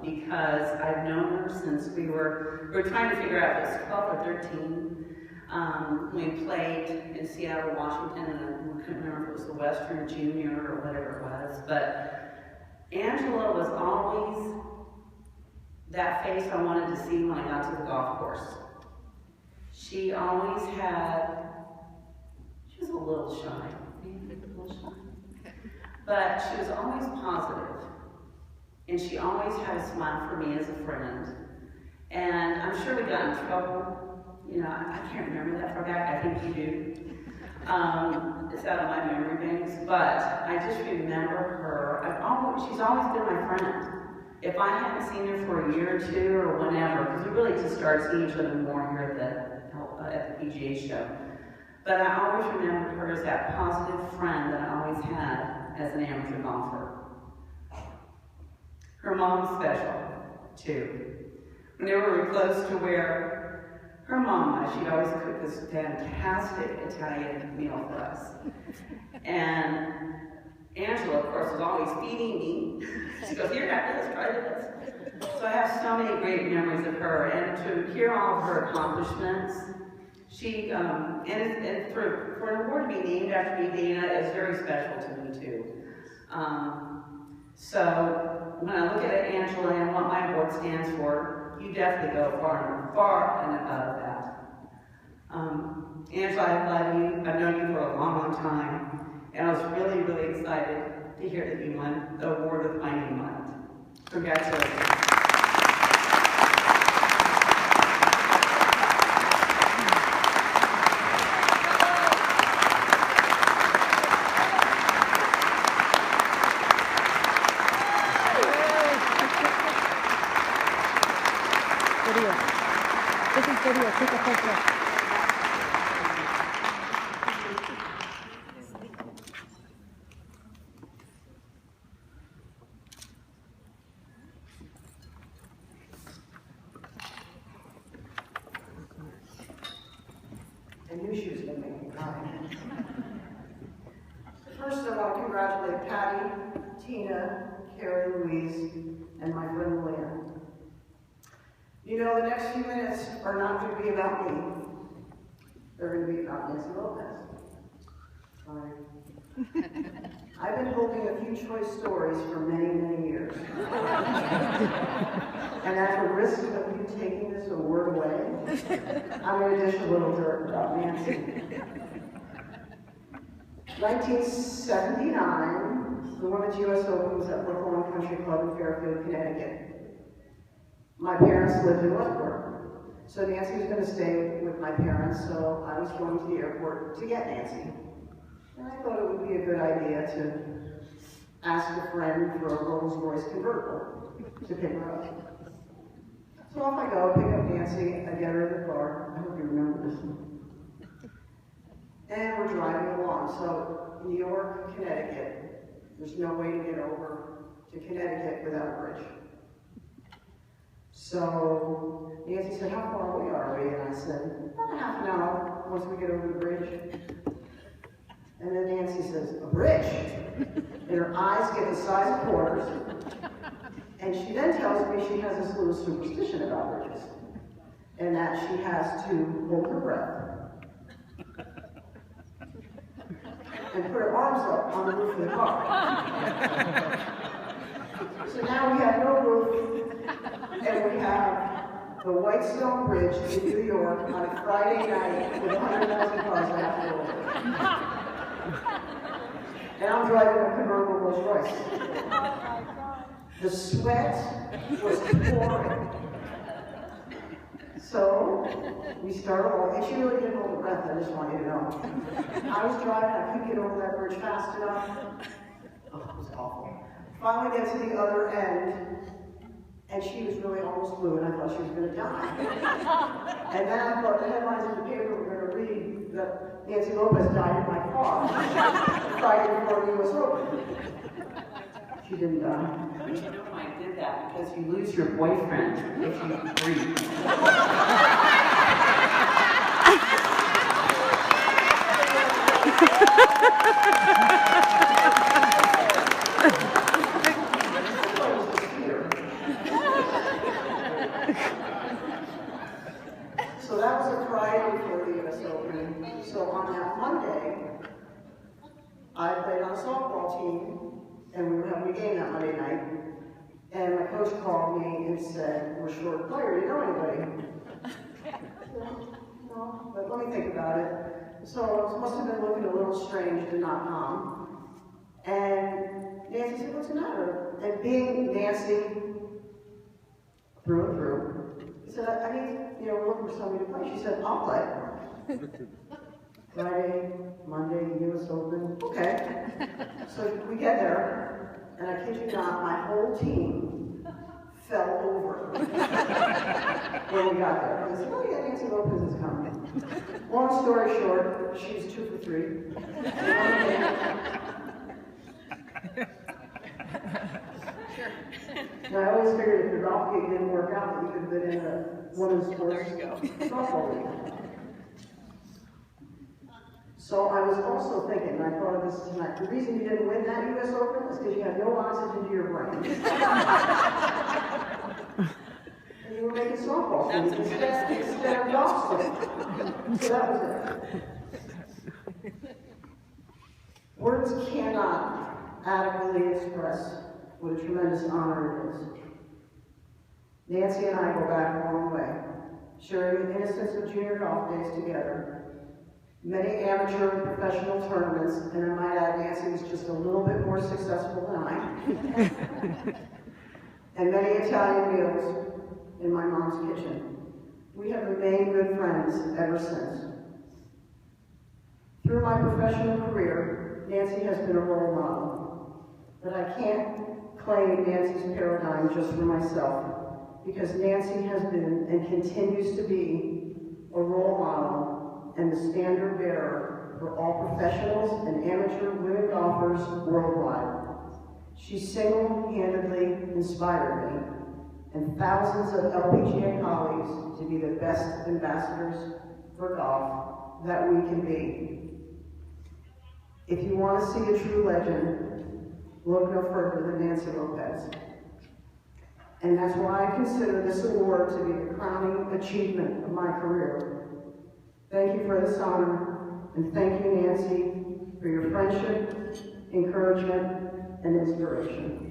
because I've known her since we were trying to figure out if it was 12 or 13. We played in Seattle, Washington, and I couldn't remember if it was the Western Junior or whatever it was, but Angela was always that face I wanted to see when I got to the golf course. She always had, she was a little shy, but she was always positive, and she always had a smile for me as a friend. And I'm sure we got in trouble. You know, I can't remember that far back. I think you do. It's out of my memory banks, but I just remember her. She's always been my friend. If I hadn't seen her for a year or two or whenever, because we really just started seeing each other more here at the PGA show. But I always remember her as that positive friend that I always had as an amateur golfer. Her mom's special, too. Whenever we were close to where her mom was, she'd always cook this fantastic Italian meal for us. And Angela, of course, was always feeding me. She goes, here, have this, try this. So I have so many great memories of her, and to hear all of her accomplishments. She, and for an award to be named after me, Dana, is very special to me, too. So when I look at Angela and what my award stands for, you definitely go far and above that. Angela, I love you. I've known you for a long, long time. And I was really, really excited to hear that you won the award with my name on it. Congratulations. Take a photo. I knew she was going to make me cry. First, I want to congratulate Patty, Tina, Carrie, Louise, and my friend Leanne. You know, the next few minutes are not going to be about me. They're going to be about Nancy Lopez. Sorry. I've been holding a few choice stories for many, many years. And at the risk of you taking this award away, I'm going to dish a little dirt about Nancy. 1979, the Women's U.S. Open was at Brookline Country Club in Fairfield, Connecticut. My parents lived in Westport, so Nancy was going to stay with my parents, so I was going to the airport to get Nancy. And I thought it would be a good idea to ask a friend for a Rolls-Royce convertible to pick her up. So off I go, pick up Nancy, I get her in the car. I hope you remember this one. And we're driving along. So New York, Connecticut, there's no way to get over to Connecticut without a bridge. So Nancy said, how far away are we? And I said, about half an hour once we get over the bridge. And then Nancy says, a bridge? And her eyes get the size of quarters. And she then tells me she has this little superstition about bridges. And that she has to hold her breath. And put her arms up on the roof of the car. So now we have no roof. And we have the White Stone Bridge in New York on a Friday night with 100,000 cars left over. And I'm driving a convertible Rolls Royce. Oh my God. The sweat was pouring. So we started all, and she really didn't hold her breath, I just want you to know. I was driving, I couldn't get over that bridge fast enough. Oh, it was awful. Finally get to the other end. And she was really almost blue, and I thought she was going to die. And then I thought the headlines in the paper were going to read that Nancy Lopez died in my car Friday before the U.S. Open. She didn't die. But you know why I did that? Because you lose your boyfriend if you breathe. I played on a softball team, and we were having a game that Monday night, and my coach called me and said, we're short a player, do you know anybody? No, but let me think about it. So it must have been looking a little strange to not come. And Nancy said, what's the matter? And being Nancy, through and through, he said, I need, we're looking for somebody to play. She said, I'll play. Friday, Monday, US Open, okay. So we get there, and I kid you not, my whole team fell over when we got there. I said, oh yeah, Nancy Lopez is coming. Long story short, she's 2 for 3. And I always figured if your golf gig didn't work out, that you could have been in a women's sports softball league. So I was also thinking, and I thought of this tonight, the reason you didn't win that US Open is because you had no oxygen to your brain. And you were making softball swings instead of golf swings. So that was it. Words cannot adequately express what a tremendous honor it is. Nancy and I go back a long way, sharing the innocence of junior golf days together. Many amateur and professional tournaments, and I might add, Nancy was just a little bit more successful than I. And many Italian meals in my mom's kitchen. We have remained good friends ever since. Through my professional career, Nancy has been a role model. But I can't claim Nancy's paradigm just for myself, because Nancy has been and continues to be a role model and the standard bearer for all professionals and amateur women golfers worldwide. She single-handedly inspired me and thousands of LPGA colleagues to be the best ambassadors for golf that we can be. If you want to see a true legend, look no further than Nancy Lopez. And that's why I consider this award to be the crowning achievement of my career. Thank you for this honor, and thank you, Nancy, for your friendship, encouragement, and inspiration.